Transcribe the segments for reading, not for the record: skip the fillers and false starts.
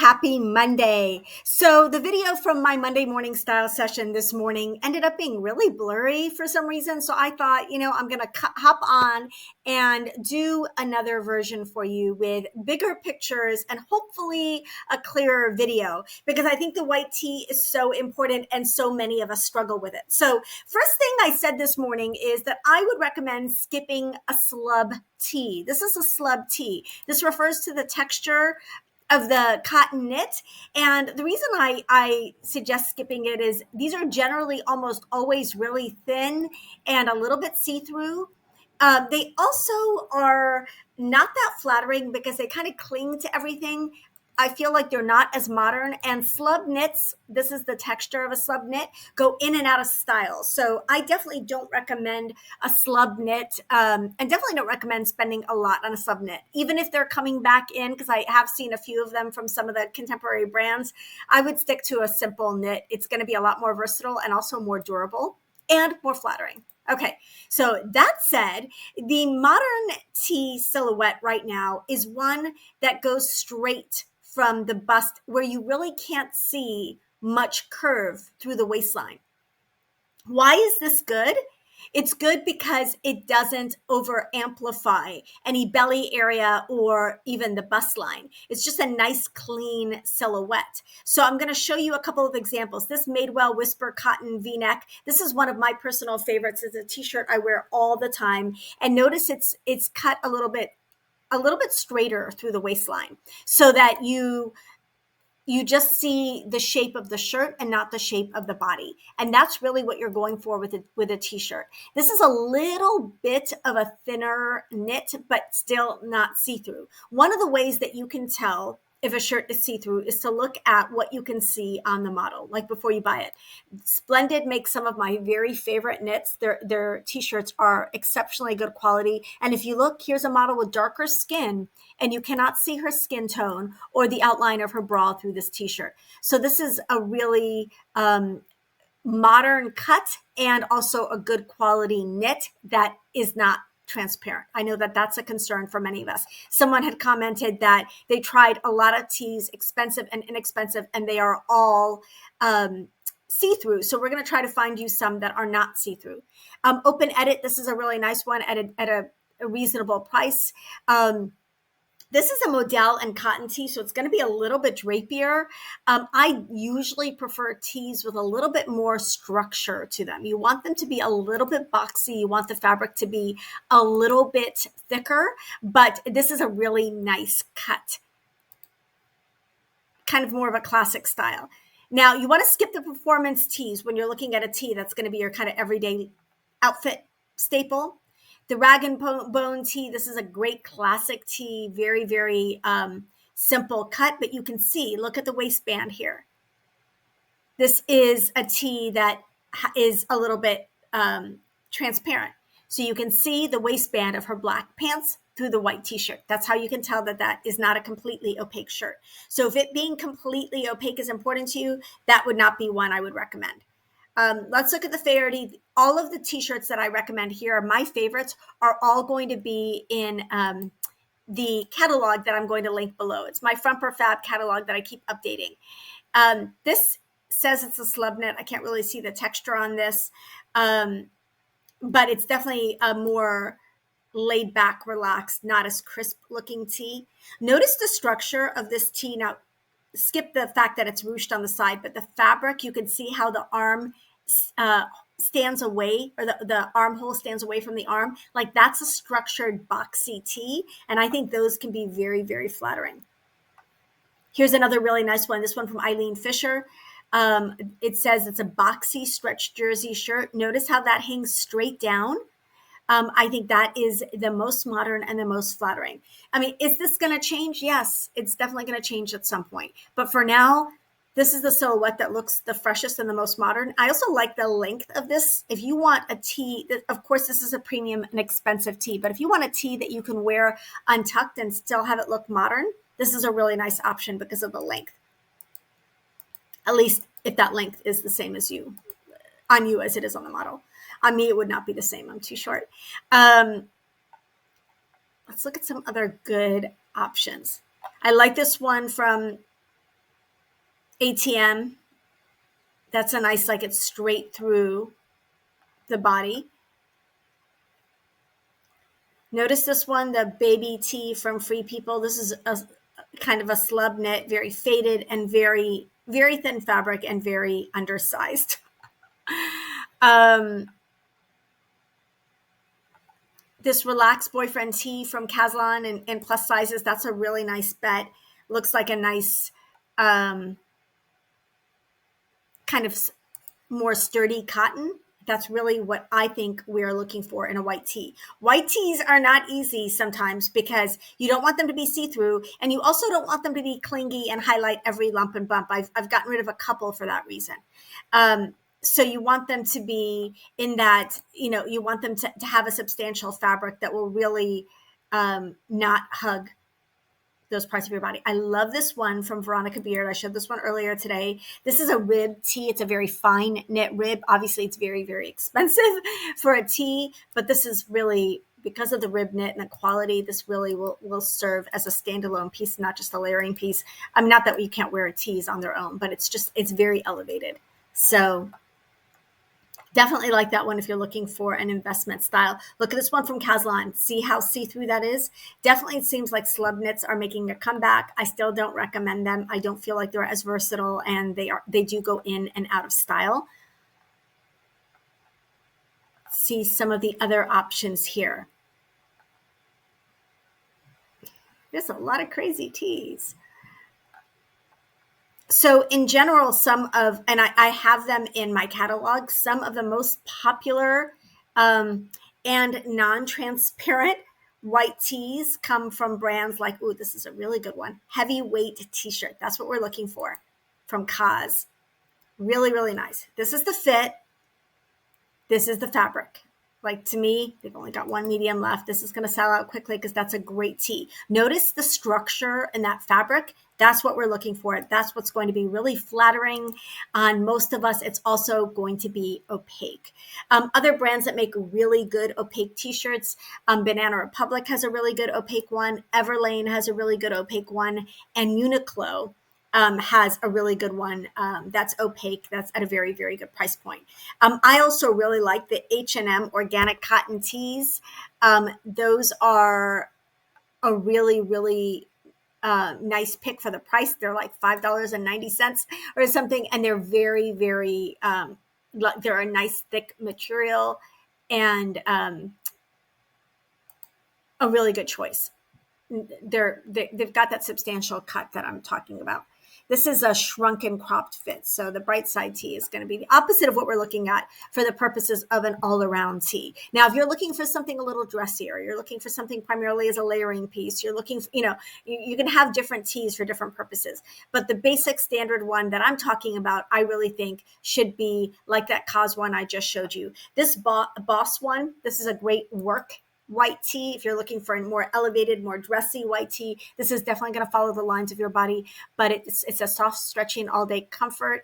happy Monday. So the video from my Monday morning style session this morning ended up being really blurry for some reason. So I thought, I'm going to hop on and do another version for you with bigger pictures and hopefully a clearer video, because I think the white tee is so important and so many of us struggle with it. So first thing I said this morning is that I would recommend skipping a slub tee. This is a slub tee. This refers to the texture of the cotton knit. And the reason I suggest skipping it is these are generally almost always really thin and a little bit see-through. They also are not that flattering because they kind of cling to everything. I feel like they're not as modern, and slub knits, this is the texture of a slub knit, go in and out of style. So I definitely don't recommend a slub knit, and definitely don't recommend spending a lot on a slub knit. Even if they're coming back in, because I have seen a few of them from some of the contemporary brands, I would stick to a simple knit. It's going to be a lot more versatile and also more durable and more flattering. Okay, so that said, the modern tee silhouette right now is one that goes straight from the bust, where you really can't see much curve through the waistline. Why is this good? It's good because it doesn't over amplify any belly area or even the bust line. It's just a nice clean silhouette. So I'm going to show you a couple of examples. This Madewell Whisper Cotton V-neck. This is one of my personal favorites. It's a t-shirt I wear all the time. And notice it's cut a little bit straighter through the waistline so that you just see the shape of the shirt and not the shape of the body. And that's really what you're going for with a t-shirt. This is a little bit of a thinner knit, but still not see-through. One of the ways that you can tell if a shirt is see-through is to look at what you can see on the model, like before you buy it. Splendid makes some of my very favorite knits. Their t-shirts are exceptionally good quality. And if you look, here's a model with darker skin, and you cannot see her skin tone or the outline of her bra through this t-shirt. So this is a really modern cut and also a good quality knit that is not transparent. I know that that's a concern for many of us. Someone had commented that they tried a lot of tees, expensive and inexpensive, and they are all see-through. So we're going to try to find you some that are not see-through. Open Edit, this is a really nice one at a reasonable price. This is a Modell and cotton tee, so it's going to be a little bit drapier. I usually prefer tees with a little bit more structure to them. You want them to be a little bit boxy. You want the fabric to be a little bit thicker, but this is a really nice cut. Kind of more of a classic style. Now, you want to skip the performance tees when you're looking at a tee that's going to be your kind of everyday outfit staple. The Rag and Bone tee, this is a great classic tee, very, very simple cut, but you can see, look at the waistband here. This is a tee that is a little bit transparent. So you can see the waistband of her black pants through the white t-shirt. That's how you can tell that that is not a completely opaque shirt. So if it being completely opaque is important to you, that would not be one I would recommend. Let's look at the Faherty. All of the t-shirts that I recommend here, my favorites, are all going to be in the catalog that I'm going to link below. It's my Frumper Fab catalog that I keep updating. This says it's a slub knit. I can't really see the texture on this, but it's definitely a more laid back, relaxed, not as crisp looking tee. Notice the structure of this tee. Now, skip the fact that it's ruched on the side, but the fabric, you can see how the arm stands away, or the armhole stands away from the arm. Like, that's a structured boxy tee, and I think those can be very, very flattering. Here's another really nice one. This one from Eileen Fisher. It says it's a boxy stretch jersey shirt. Notice how that hangs straight down. I think that is the most modern and the most flattering. I mean, is this going to change? Yes, it's definitely going to change at some point. But for now, this is the silhouette that looks the freshest and the most modern. I also like the length of this. If you want a tee, of course, this is a premium and expensive tee, but if you want a tee that you can wear untucked and still have it look modern, this is a really nice option because of the length. At least if that length is the same as you, on you as it is on the model. On me, it would not be the same. I'm too short. Let's look at some other good options. I like this one from ATM. That's a nice, like it's straight through the body. Notice this one, the baby tee from Free People. This is a kind of a slub knit, very faded and very, very thin fabric and very undersized. This relaxed boyfriend tee from Caslon in plus sizes. That's a really nice bet. Looks like a nice kind of more sturdy cotton. That's really what I think we're looking for in a white tee. White tees are not easy sometimes because you don't want them to be see-through, and you also don't want them to be clingy and highlight every lump and bump. I've gotten rid of a couple for that reason. So you want them to be in that, you want them to have a substantial fabric that will really not hug those parts of your body. I love this one from Veronica Beard. I showed this one earlier today. This is a rib tee. It's a very fine knit rib. Obviously, it's very, very expensive for a tee, but this is really, because of the rib knit and the quality, this really will serve as a standalone piece, not just a layering piece. I mean, not that you can't wear tees on their own, but it's very elevated. So definitely like that one if you're looking for an investment style. Look at this one from Caslon. See how see-through that is? Definitely it seems like slub knits are making a comeback. I still don't recommend them. I don't feel like they're as versatile, and they do go in and out of style. See some of the other options here. There's a lot of crazy tees. So in general, and I have them in my catalog, some of the most popular and non-transparent white tees come from brands like, ooh, this is a really good one, Heavyweight T-shirt. That's what we're looking for from Kaz. Really, really nice. This is the fit. This is the fabric. Like, to me, they've only got one medium left. This is going to sell out quickly because that's a great tee. Notice the structure in that fabric. That's what we're looking for. That's what's going to be really flattering on most of us. It's also going to be opaque. Other brands that make really good opaque t-shirts, Banana Republic has a really good opaque one. Everlane has a really good opaque one. And Uniqlo has a really good one that's opaque. That's at a very, very good price point. I also really like the H&M organic cotton tees. Those are a really, really nice pick for the price. They're like $5.90 or something. And they're very, very, they're a nice thick material and a really good choice. They've got that substantial cut that I'm talking about. This is a shrunken cropped fit. So the bright side tee is going to be the opposite of what we're looking at for the purposes of an all-around tee. Now, if you're looking for something a little dressier, you're looking for something primarily as a layering piece, you're looking for, you can have different tees for different purposes. But the basic standard one that I'm talking about, I really think should be like that Kaz one I just showed you. This Boss one, this is a great work white tee. If you're looking for a more elevated, more dressy white tee, this is definitely going to follow the lines of your body, but it's a soft, stretching, all day comfortable.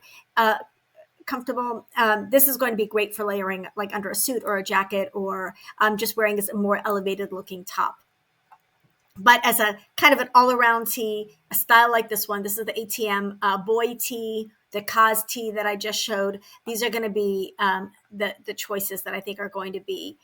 This is going to be great for layering like under a suit or a jacket, or just wearing as a more elevated looking top. But as a kind of an all-around tee, a style like this one, this is the ATM boy tee, the Kaz tee that I just showed. These are going to be the choices that I think are going to be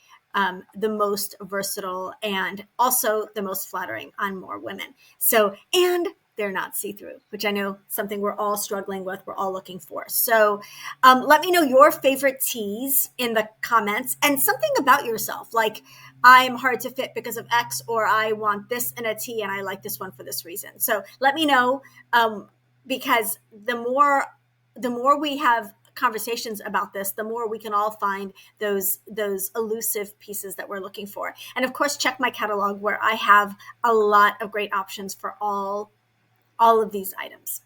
the most versatile and also the most flattering on more women. So, and they're not see-through, which I know something we're all struggling with, we're all looking for. So let me know your favorite tees in the comments, and something about yourself, like I'm hard to fit because of X, or I want this in a tee and I like this one for this reason. So let me know, because the more we have conversations about this, the more we can all find those elusive pieces that we're looking for. And of course, check my catalog where I have a lot of great options for all of these items.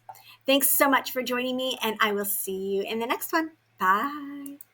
Thanks so much for joining me, and I will see you in the next one. Bye.